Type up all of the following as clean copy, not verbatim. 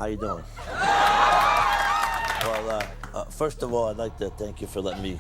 How you doing? Well, first of all, I'd like to thank you for letting me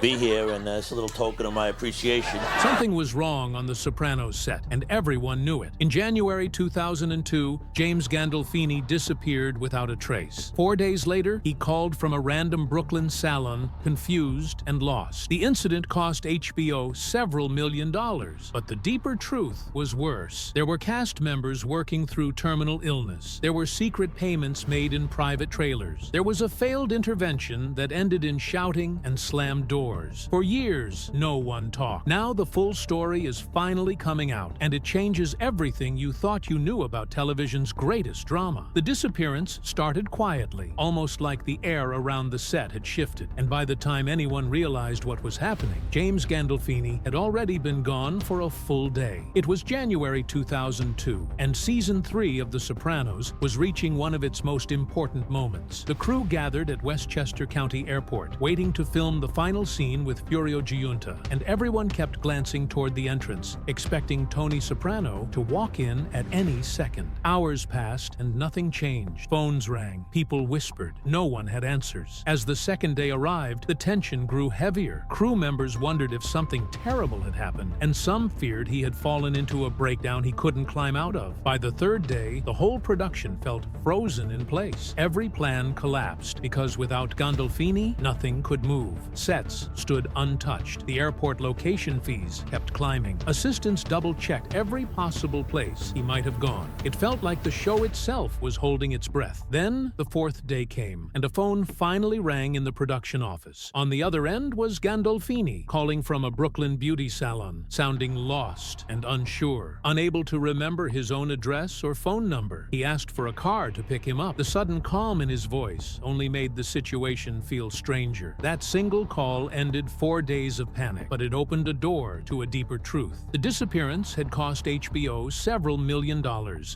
be here, and it's a little token of my appreciation. Something was wrong on the Sopranos set, and everyone knew it. In January 2002, James Gandolfini disappeared without a trace. 4 days later, he called from a random Brooklyn salon, confused and lost. The incident cost HBO several $1 million, but the deeper truth was worse. There were cast members working through terminal illness. There were secret payments made in private trailers. There was a failed intervention that ended in shouting and slammed doors. For years, no one talked. Now the full story is finally coming out, and it changes everything you thought you knew about television's greatest drama. The disappearance started quietly, almost like the air around the set had shifted, and by the time anyone realized what was happening, James Gandolfini had already been gone for a full day. It was January 2002, and Season 3 of The Sopranos was reaching one of its most important moments. The crew gathered at Westchester County Airport, waiting to film the final scene with Furio Giunta, and everyone kept glancing toward the entrance, expecting Tony Soprano to walk in at any second. Hours passed and nothing changed. Phones rang, people whispered, no one had answers. As the second day arrived, the tension grew heavier. Crew members wondered if something terrible had happened, and some feared he had fallen into a breakdown he couldn't climb out of. By the third day, the whole production felt frozen in place. Every plan collapsed, because without Gandolfini, nothing could move. Sets stood untouched. The airport location fees kept climbing. Assistants double-checked every possible place he might have gone. It felt like the show itself was holding its breath. Then, the fourth day came, and a phone finally rang in the production office. On the other end was Gandolfini, calling from a Brooklyn beauty salon, sounding lost and unsure. Unable to remember his own address or phone number, he asked for a car to pick him up. The sudden calm in his voice only made the situation feel stranger. That single call ended 4 days of panic, but it opened a door to a deeper truth. The disappearance had cost HBO several $1 million,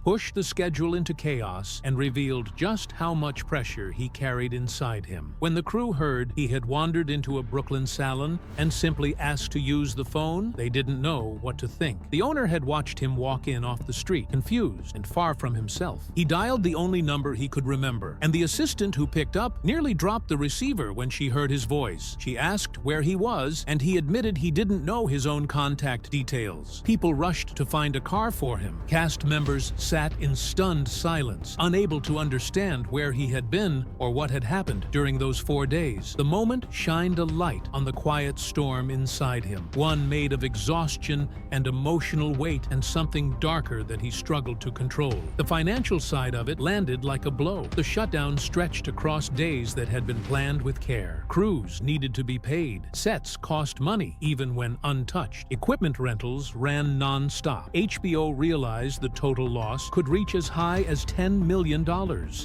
pushed the schedule into chaos, and revealed just how much pressure he carried inside him. When the crew heard he had wandered into a Brooklyn salon and simply asked to use the phone, they didn't know what to think. The owner had watched him walk in off the street, confused and far from himself. He dialed the only number he could remember, and the assistant who picked up nearly dropped the receiver when she heard his voice. She asked where he was, and he admitted he didn't know his own contact details. People rushed to find a car for him. Cast members sat in stunned silence, unable to understand where he had been or what had happened during those 4 days. The moment shined a light on the quiet storm inside him, one made of exhaustion and emotional weight and something darker that he struggled to control. The financial side of it landed like a blow. The shutdown stretched across days that had been planned with care. Crews needed to be paid. Sets cost money, even when untouched. Equipment rentals ran non-stop. HBO realized the total loss could reach as high as $10 million.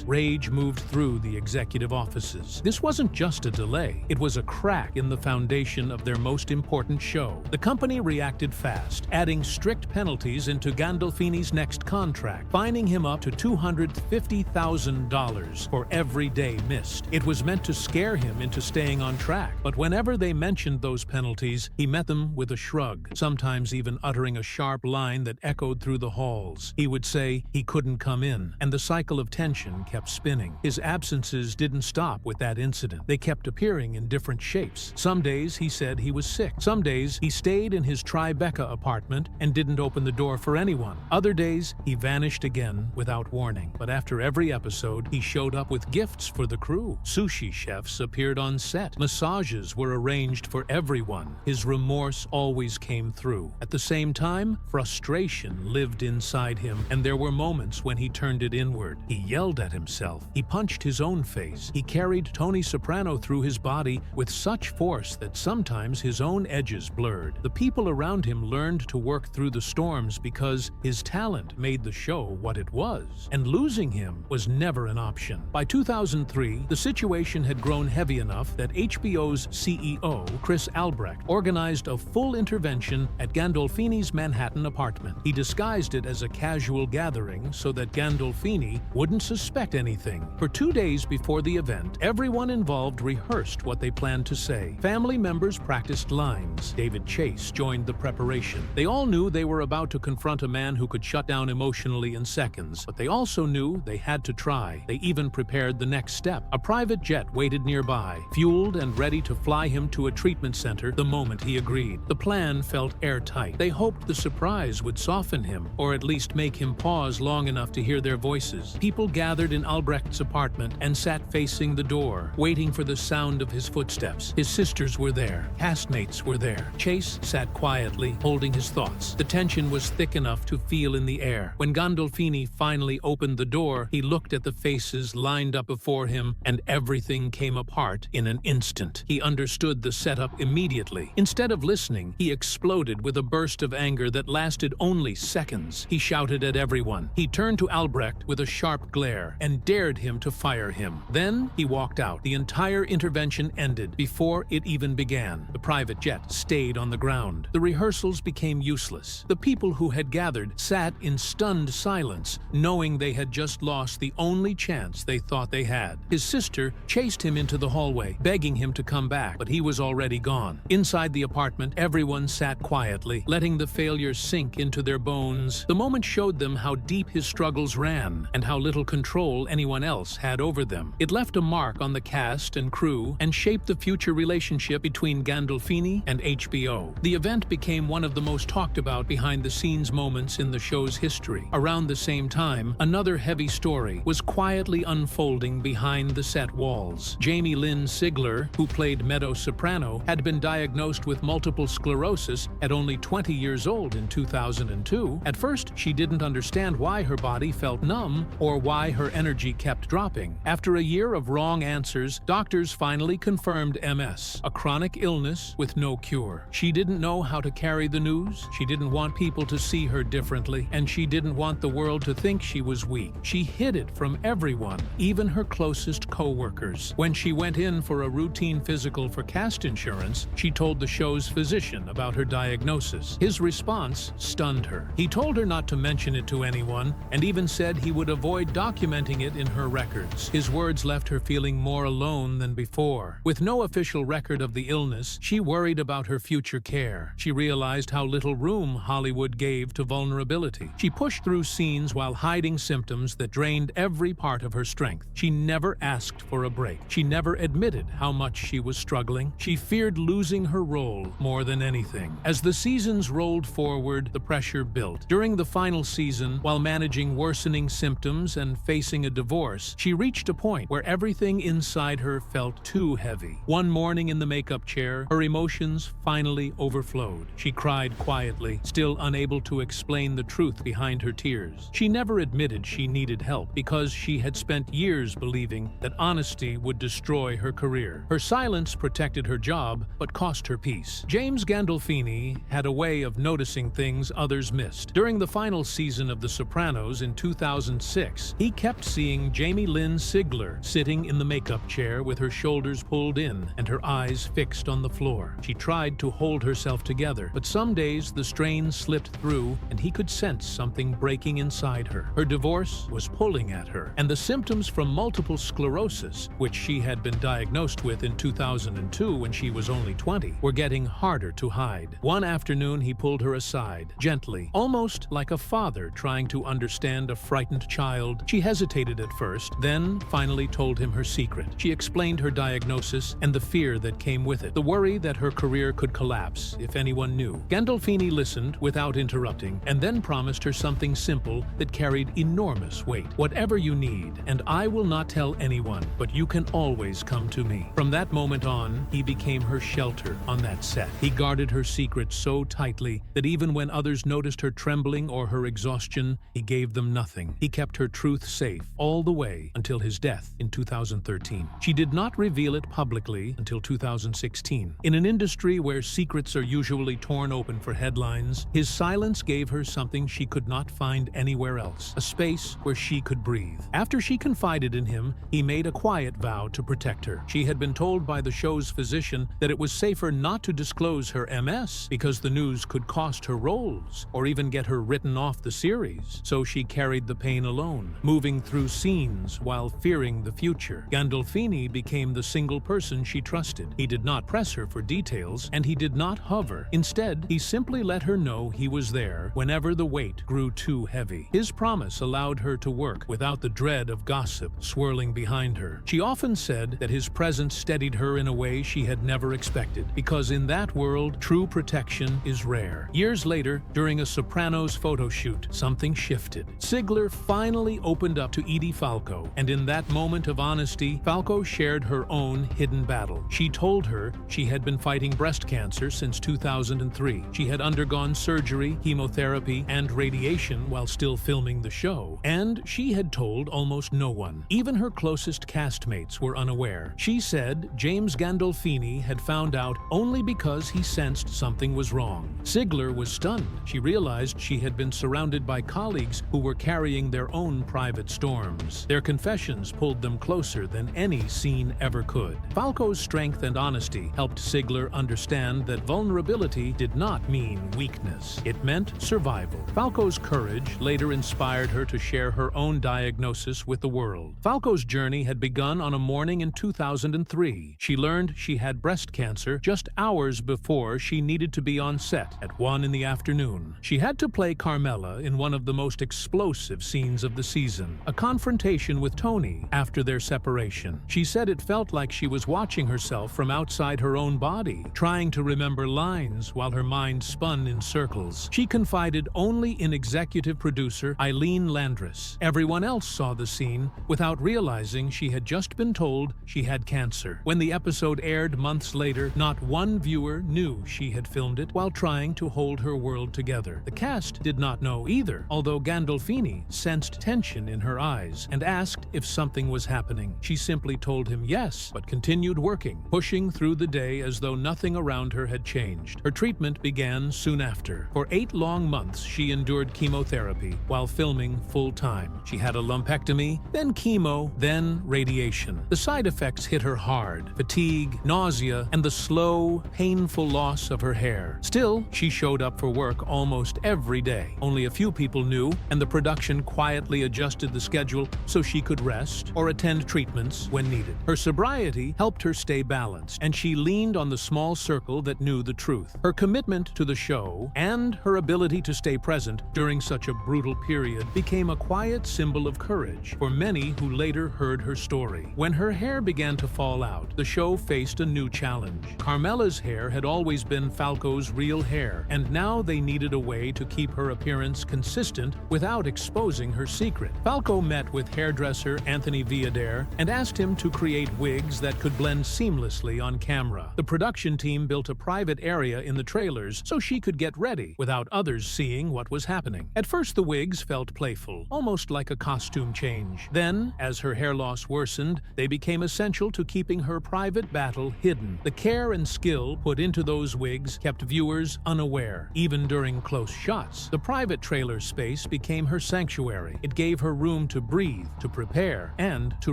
Rage moved through the executive offices. This wasn't just a delay. It was a crack in the foundation of their most important show. The company reacted fast, adding strict penalties into Gandolfini's next contract, fining him up to $250,000 for every day missed. It was meant to scare him into staying on track, but whenever they mentioned those penalties, he met them with a shrug, sometimes even uttering a sharp line that echoed through the halls. He would say he couldn't come in, and the cycle of tension kept spinning. His absences didn't stop with that incident. They kept appearing in different shapes. Some days he said he was sick. Some days he stayed in his Tribeca apartment and didn't open the door for anyone. Other days he vanished again without warning. But after every episode, he showed up with gifts for the crew. Sushi chefs appeared on set. Massages were arranged for everyone. His remorse always came through. At the same time, frustration lived inside him, and there were moments when he turned it inward. He yelled at himself. He punched his own face. He carried Tony Soprano through his body with such force that sometimes his own edges blurred. The people around him learned to work through the storms because his talent made the show what it was, and losing him was never an option. By 2003, the situation had grown heavy enough that HBO's CEO CEO, Chris Albrecht, organized a full intervention at Gandolfini's Manhattan apartment. He disguised it as a casual gathering so that Gandolfini wouldn't suspect anything. For 2 days before the event, everyone involved rehearsed what they planned to say. Family members practiced lines. David Chase joined the preparation. They all knew they were about to confront a man who could shut down emotionally in seconds, but they also knew they had to try. They even prepared the next step. A private jet waited nearby, fueled and ready to fly him to a treatment center the moment he agreed. The plan felt airtight. They hoped the surprise would soften him, or at least make him pause long enough to hear their voices. People gathered in Albrecht's apartment and sat facing the door, waiting for the sound of his footsteps. His sisters were there. Castmates were there. Chase sat quietly, holding his thoughts. The tension was thick enough to feel in the air. When Gandolfini finally opened the door, he looked at the faces lined up before him, and everything came apart in an instant. He understood the setup immediately. Instead of listening, he exploded with a burst of anger that lasted only seconds. He shouted at everyone. He turned to Albrecht with a sharp glare and dared him to fire him. Then he walked out. The entire intervention ended before it even began. The private jet stayed on the ground. The rehearsals became useless. The people who had gathered sat in stunned silence, knowing they had just lost the only chance they thought they had. His sister chased him into the hallway, begging him to come back, but he was already gone. Inside the apartment, everyone sat quietly, letting the failure sink into their bones. The moment showed them how deep his struggles ran and how little control anyone else had over them. It left a mark on the cast and crew and shaped the future relationship between Gandolfini and HBO. The event became one of the most talked about behind-the-scenes moments in the show's history. Around the same time, another heavy story was quietly unfolding behind the set walls. Jamie Lynn Sigler, who played Meadow Soprano, had been diagnosed with multiple sclerosis at only 20 years old in 2002. At first, she didn't understand why her body felt numb or why her energy kept dropping. After a year of wrong answers, doctors finally confirmed MS, a chronic illness with no cure. She didn't know how to carry the news, she didn't want people to see her differently, and she didn't want the world to think she was weak. She hid it from everyone, even her closest co-workers. When she went in for a routine physical for cast insurance, she told the show's physician about her diagnosis. His response stunned her. He told her not to mention it to anyone, and even said he would avoid documenting it in her records. His words left her feeling more alone than before. With no official record of the illness, she worried about her future care. She realized how little room Hollywood gave to vulnerability. She pushed through scenes while hiding symptoms that drained every part of her strength. She never asked for a break. She never admitted how much she was struggling. She feared losing her role more than anything. As the seasons rolled forward, the pressure built. During the final season, while managing worsening symptoms and facing a divorce, she reached a point where everything inside her felt too heavy. One morning in the makeup chair, her emotions finally overflowed. She cried quietly, still unable to explain the truth behind her tears. She never admitted she needed help because she had spent years believing that honesty would destroy her career. Her silence protected her job, but cost her peace. James Gandolfini had a way of noticing things others missed. During the final season of The Sopranos in 2006, he kept seeing Jamie Lynn Sigler sitting in the makeup chair with her shoulders pulled in and her eyes fixed on the floor. She tried to hold herself together, but some days the strain slipped through and he could sense something breaking inside her. Her divorce was pulling at her, and the symptoms from multiple sclerosis, which she had been diagnosed with in 2002 when she was only 20, were getting harder to hide. One afternoon, he pulled her aside, gently, almost like a father trying to understand a frightened child. She hesitated at first, then finally told him her secret. She explained her diagnosis and the fear that came with it, the worry that her career could collapse if anyone knew. Gandolfini listened without interrupting, and then promised her something simple that carried enormous weight. Whatever you need, and I will not tell anyone, but you can always come to me. From that moment on, he became her shelter on that set. He guarded her secret so tightly that even when others noticed her trembling or her exhaustion, he gave them nothing. He kept her truth safe all the way until his death in 2013. She did not reveal it publicly until 2016. In an industry where secrets are usually torn open for headlines, his silence gave her something she could not find anywhere else, a space where she could breathe. After she confided in him, he made a quiet vow to protect her. She had been told by the show's Falco's physician that it was safer not to disclose her MS because the news could cost her roles or even get her written off the series, so she carried the pain alone, moving through scenes while fearing the future. Gandolfini became the single person she trusted. He did not press her for details, and he did not hover. Instead, he simply let her know he was there whenever the weight grew too heavy. His promise allowed her to work without the dread of gossip swirling behind her. She often said that his presence steadied her in a way she had never expected, because in that world, true protection is rare. Years later, during a Sopranos photo shoot, something shifted. Sigler finally opened up to Edie Falco, and in that moment of honesty, Falco shared her own hidden battle. She told her she had been fighting breast cancer since 2003. She had undergone surgery, chemotherapy, and radiation while still filming the show, and she had told almost no one. Even her closest castmates were unaware. She said James Gandolfini had found out only because he sensed something was wrong. Sigler was stunned. She realized she had been surrounded by colleagues who were carrying their own private storms. Their confessions pulled them closer than any scene ever could. Falco's strength and honesty helped Sigler understand that vulnerability did not mean weakness. It meant survival. Falco's courage later inspired her to share her own diagnosis with the world. Falco's journey had begun on a morning in 2003. She learned she had breast cancer just hours before she needed to be on set at 1 in the afternoon. She had to play Carmela in one of the most explosive scenes of the season, a confrontation with Tony after their separation. She said it felt like she was watching herself from outside her own body, trying to remember lines while her mind spun in circles. She confided only in executive producer Eileen Landris. Everyone else saw the scene without realizing she had just been told she had cancer. When the episode aired months later, not one viewer knew she had filmed it while trying to hold her world together. The cast did not know either, although Gandolfini sensed tension in her eyes and asked if something was happening. She simply told him yes, but continued working, pushing through the day as though nothing around her had changed. Her treatment began soon after. For 8 long months, she endured chemotherapy while filming full-time. She had a lumpectomy, then chemo, then radiation. The side effects hit her hard: fatigue, nausea, and the slow, painful loss of her hair. Still, she showed up for work almost every day. Only a few people knew, and the production quietly adjusted the schedule so she could rest or attend treatments when needed. Her sobriety helped her stay balanced, and she leaned on the small circle that knew the truth. Her commitment to the show and her ability to stay present during such a brutal period became a quiet symbol of courage for many who later heard her story. When her hair began to fall out, the show faced a new challenge. Carmela's hair had always been Falco's real hair, and now they needed a way to keep her appearance consistent without exposing her secret. Falco met with hairdresser Anthony Villader and asked him to create wigs that could blend seamlessly on camera. The production team built a private area in the trailers so she could get ready without others seeing what was happening. At first, the wigs felt playful, almost like a costume change. Then, as her hair loss worsened, they became essential to keeping her private battle hidden. The care and skill put into those wigs kept viewers unaware, even during close shots. The private trailer space became her sanctuary. It gave her room to breathe, to prepare, and to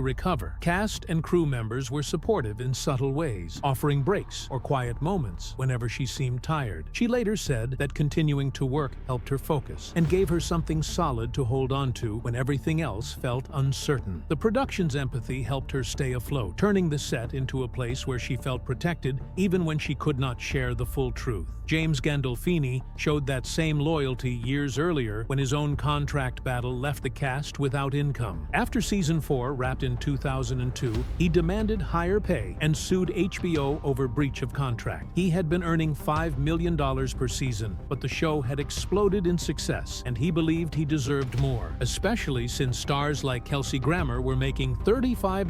recover. Cast and crew members were supportive in subtle ways, offering breaks or quiet moments whenever she seemed tired. She later said that continuing to work helped her focus and gave her something solid to hold on to when everything else felt uncertain. The production's empathy helped her stay afloat, turning the set into a place where she felt protected even when she could not share the full truth. James Gandolfini showed that same loyalty years earlier when his own contract battle left the cast without income. After season 4 wrapped in 2002, he demanded higher pay and sued HBO over breach of contract. He had been earning $5 million per season, but the show had exploded in success, and he believed he deserved more, especially since stars like Kelsey Grammer were making $35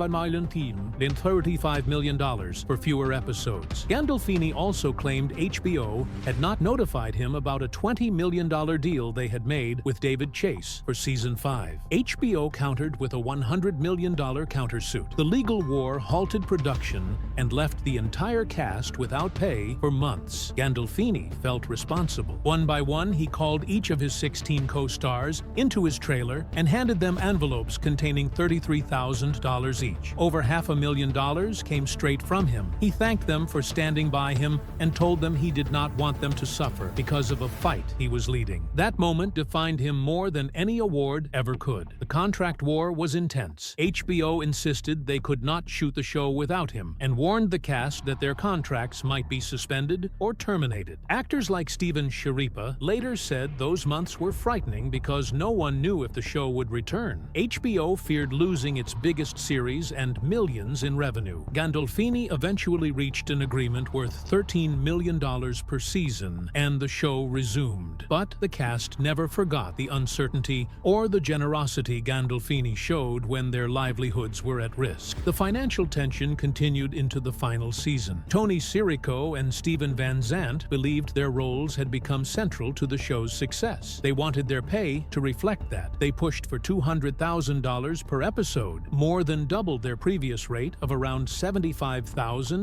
million for fewer episodes. Gandolfini also claimed HBO had not notified him about a $20 million deal they had made with David Chase for season 5. HBO countered with a $100 million countersuit. The legal war halted production and left the entire cast without pay for months. Gandolfini felt responsible. One by one, he called each of his 16 co-stars into his trailer and handed them envelopes containing $33,000 each. Over $500,000 came straight from from him. He thanked them for standing by him and told them he did not want them to suffer because of a fight he was leading. That moment defined him more than any award ever could. The contract war was intense. HBO insisted they could not shoot the show without him and warned the cast that their contracts might be suspended or terminated. Actors like Steven Sharipa later said those months were frightening because no one knew if the show would return. HBO feared losing its biggest series and millions in revenue. Gandolfini eventually reached an agreement worth $13 million per season, and the show resumed. But the cast never forgot the uncertainty or the generosity Gandolfini showed when their livelihoods were at risk. The financial tension continued into the final season. Tony Sirico and Steven Van Zandt believed their roles had become central to the show's success. They wanted their pay to reflect that. They pushed for $200,000 per episode, more than doubled their previous rate of around $75,000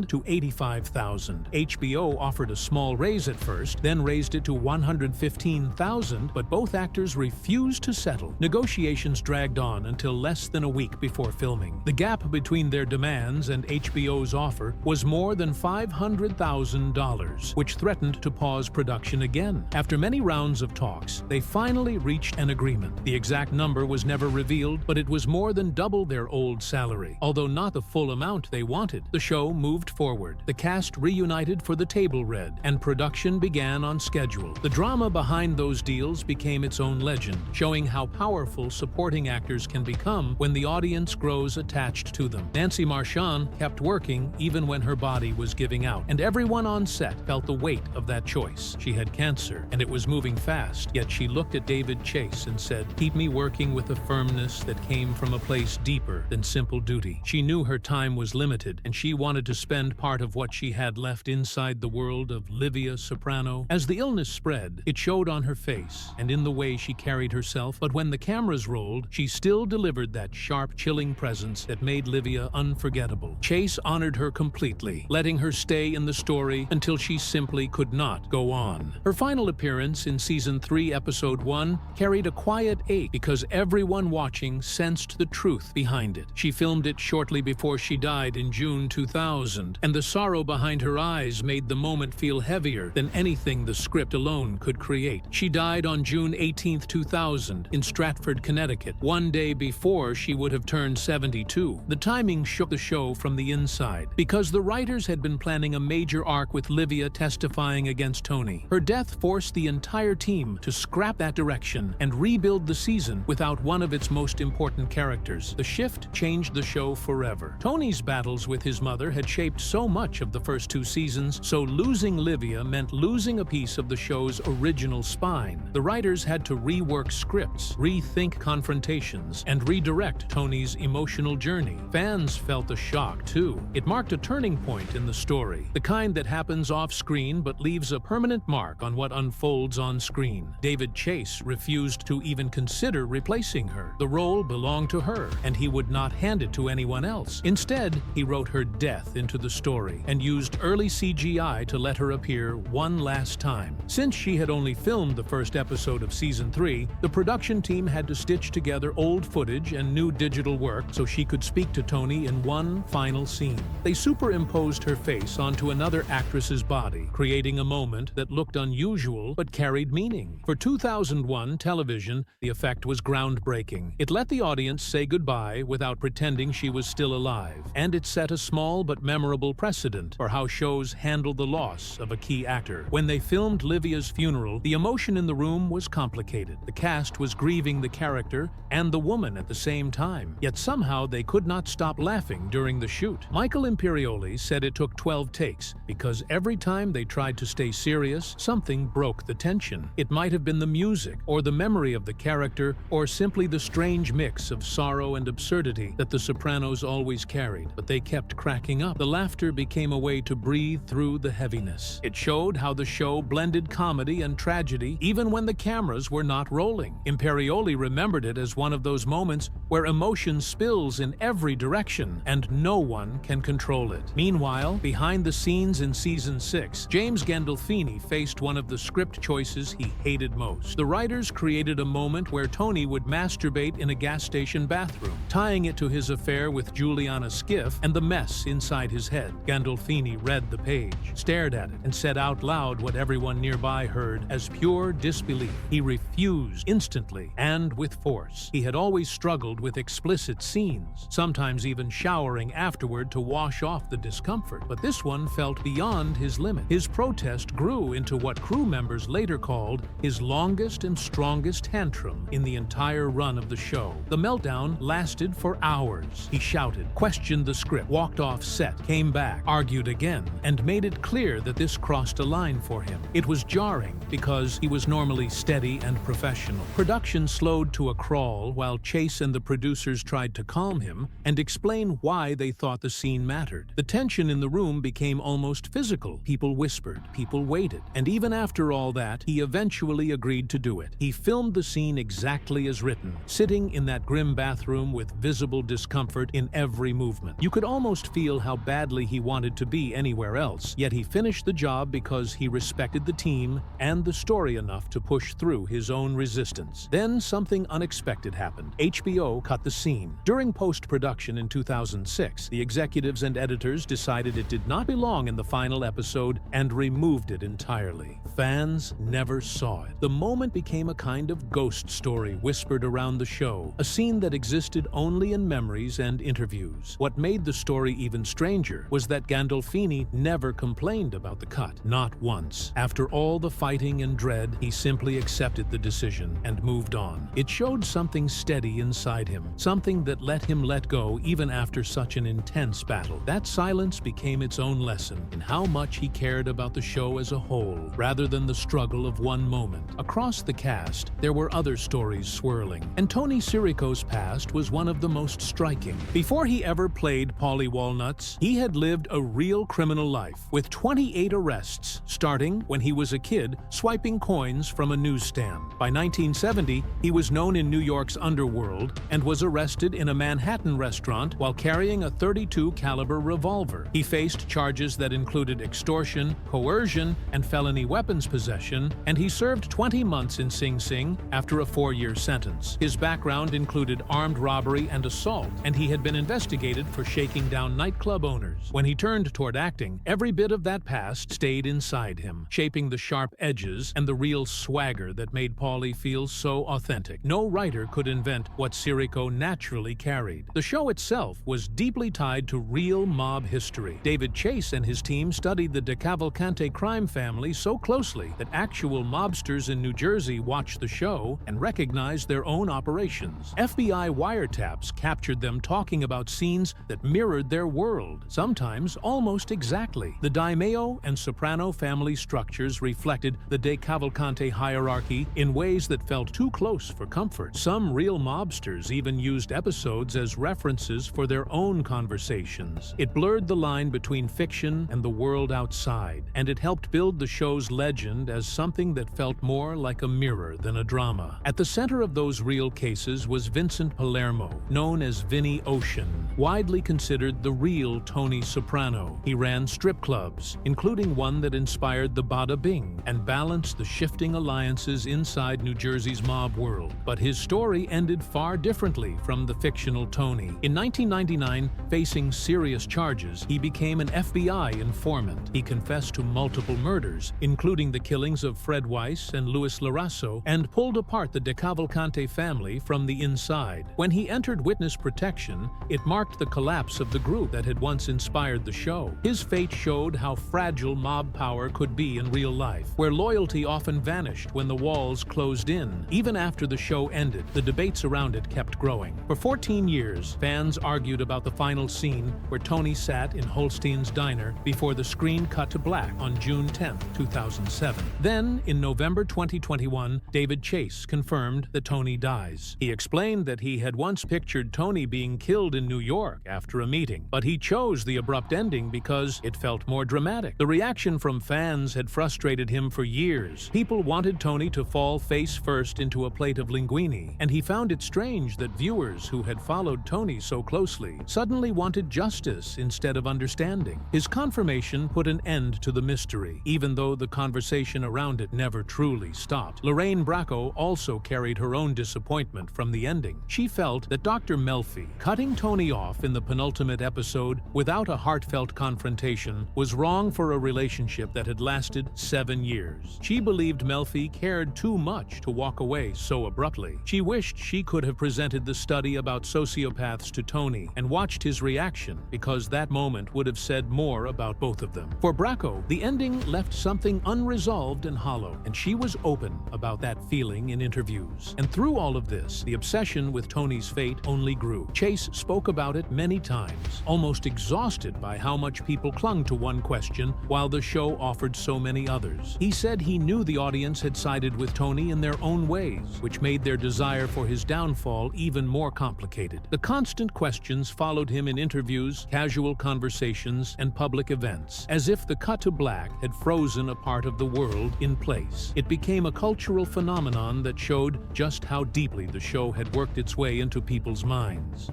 to $85,000. HBO offered a small raise at first, then raised it to $115,000, but both actors refused to settle. Negotiations dragged on until less than a week before filming. The gap between their demands and HBO's offer was more than $500,000, which threatened to pause production again. After many rounds of talks, they finally reached an agreement. The exact number was never revealed, but it was more than double their old salary. Although not the full amount they wanted, the show moved forward. The cast reunited for the table read, and production began on schedule. The drama behind those deals became its own legend, showing how powerful supporting actors can become when the audience grows attached to them. Nancy Marchand kept working even when her body was giving out, and everyone on set felt the weight of that choice. She had cancer, and it was moving fast, yet she looked at David Chase and said, "Keep me working with a firmness that came from a place deeper than simple duty." She knew her time was limited, and she wanted to spend part of what she had left inside the world of Livia Soprano. As the illness spread, it showed on her face and in the way she carried herself, but when the cameras rolled, she still delivered that sharp, chilling presence that made Livia unforgettable. Chase honored her completely, letting her stay in the story until she simply could not go on. Her final appearance in Season 3, Episode 1 carried a quiet ache because everyone watching sensed the truth behind it. She filmed it shortly before she died in June 2000, and the sorrow behind her eyes made the moment feel heavier than anything the script alone could create. She died on June 18, 2000, in Stratford, Connecticut, one day before she would have turned 72. The timing shook the show from the inside, because the writers had been planning a major arc with Livia testifying against Tony. Her death forced the entire team to scrap that direction and rebuild the season without one of its most important characters. The shift changed the show forever. Tony's battles with his mother had shaped so much of the first two seasons, so losing Livia meant losing a piece of the show's original spine. The writers had to rework scripts, rethink confrontations, and redirect Tony's emotional journey. Fans felt the shock, too. It marked a turning point in the story, the kind that happens off-screen but leaves a permanent mark on what unfolds on screen. David Chase refused to even consider replacing her. The role belonged to her, and he would not hand it to anyone else. Instead, he wrote her death into the story and used early CGI to let her appear one last time. Since she had only filmed the first episode of Season 3, the production team had to stitch together old footage and new digital work so she could speak to Tony in one final scene. They superimposed her face onto another actress's body, creating a moment that looked unusual but carried meaning. For 2001 television, the effect was groundbreaking. It let the audience say goodbye without pretending she was still alive, and it set a small but memorable precedent for how shows handle the loss of a key actor. When they filmed Livia's funeral, the emotion in the room was complicated. The cast was grieving the character and the woman at the same time, yet somehow they could not stop laughing during the shoot. Michael Imperioli said it took 12 takes because every time they tried to stay serious, something broke the tension. It might have been the music, or the memory of the character, or simply the strange mix of sorrow and absurdity that The Sopranos always carried, but they kept cracking up. The laughter became a way to breathe through the heaviness. It showed how the show blended comedy and tragedy even when the cameras were not rolling. Imperioli remembered it as one of those moments where emotion spills in every direction and no one can control it. Meanwhile, behind the scenes in Season 6, James Gandolfini faced one of the script choices he hated most. The writers created a moment where Tony would masturbate in a gas station bathroom, tying it to his affair with Juliana Skiff and the mess in inside his head. Gandolfini read the page, stared at it, and said out loud what everyone nearby heard as pure disbelief. He refused instantly and with force. He had always struggled with explicit scenes, sometimes even showering afterward to wash off the discomfort, but this one felt beyond his limit. His protest grew into what crew members later called his longest and strongest tantrum in the entire run of the show. The meltdown lasted for hours. He shouted, questioned the script, walked off set, came back, argued again, and made it clear that this crossed a line for him. It was jarring because he was normally steady and professional. Production slowed to a crawl while Chase and the producers tried to calm him and explain why they thought the scene mattered. The tension in the room became almost physical. People whispered, people waited, and even after all that, he eventually agreed to do it. He filmed the scene exactly as written, sitting in that grim bathroom with visible discomfort in every movement. You could almost feel how badly he wanted to be anywhere else, yet he finished the job because he respected the team and the story enough to push through his own resistance. Then something unexpected happened. HBO cut the scene. During post-production in 2006, the executives and editors decided it did not belong in the final episode and removed it entirely. Fans never saw it. The moment became a kind of ghost story whispered around the show, a scene that existed only in memories and interviews. What made the story even stranger was that Gandolfini never complained about the cut, not once. After all the fighting and dread, he simply accepted the decision and moved on. It showed something steady inside him, something that let him let go even after such an intense battle. That silence became its own lesson in how much he cared about the show as a whole, rather than the struggle of one moment. Across the cast, there were other stories swirling, and Tony Sirico's past was one of the most striking. Before he ever played Paulie Walnuts, he had lived a real criminal life, with 28 arrests, starting when he was a kid swiping coins from a newsstand. By 1970, he was known in New York's underworld and was arrested in a Manhattan restaurant while carrying a .32 caliber revolver. He faced charges that included extortion, coercion, and felony weapons possession, and he served 20 months in Sing Sing after a 4-year sentence. His background included armed robbery and assault, and he had been investigated for shaking down nightclub owners. When he turned toward acting, every bit of that past stayed inside him, shaping the sharp edges and the real swagger that made Paulie feel so authentic. No writer could invent what Sirico naturally carried. The show itself was deeply tied to real mob history. David Chase and his team studied the DeCavalcante crime family so closely that actual mobsters in New Jersey watched the show and recognized their own operations. FBI wiretaps captured them talking about scenes that mirrored their world, sometimes almost exactly. The Daimeo and Soprano family structures reflected the DeCavalcante hierarchy in ways that felt too close for comfort. Some real mobsters even used episodes as references for their own conversations. It blurred the line between fiction and the world outside, and it helped build the show's legend as something that felt more like a mirror than a drama. At the center of those real cases was Vincent Palermo, known as Vinny Ocean, widely considered the real Tony Soprano. He ran strip clubs, including one that inspired the Bada Bing, and balanced the shifting alliances inside New Jersey's mob world. But his story ended far differently from the fictional Tony. In 1999, facing serious charges, he became an FBI informant. He confessed to multiple murders, including the killings of Fred Weiss and Louis Larasso, and pulled apart the DeCavalcante family from the inside. When he entered witness protection, it marked the collapse of the group that had once inspired the show. His fate showed how fragile mob power could be in real life, where loyalty often vanished when the walls closed in. Even after the show ended, the debates around it kept growing. For 14 years, fans argued about the final scene where Tony sat in Holstein's diner before the screen cut to black on June 10, 2007. Then, in November 2021, David Chase confirmed that Tony dies. He explained that he had once pictured Tony being killed in New York after a meeting, but he chose the abrupt ending because it felt more dramatic. The reaction from fans had frustrated him for years. People wanted Tony to fall face first into a plate of linguine, and he found it strange that viewers who had followed Tony so closely suddenly wanted justice instead of understanding. His confirmation put an end to the mystery, even though the conversation around it never truly stopped. Lorraine Bracco also carried her own disappointment from the ending. She felt that Dr. Melfi, cutting Tony off in the penultimate episode, episode, without a heartfelt confrontation, was wrong for a relationship that had lasted 7 years. She believed Melfi cared too much to walk away so abruptly. She wished she could have presented the study about sociopaths to Tony and watched his reaction, because that moment would have said more about both of them. For Bracco, the ending left something unresolved and hollow, and she was open about that feeling in interviews. And through all of this, the obsession with Tony's fate only grew. Chase spoke about it many times, almost exhausted by how much people clung to one question while the show offered so many others. He said he knew the audience had sided with Tony in their own ways, which made their desire for his downfall even more complicated. The constant questions followed him in interviews, casual conversations, and public events, as if the cut to black had frozen a part of the world in place. It became a cultural phenomenon that showed just how deeply the show had worked its way into people's minds.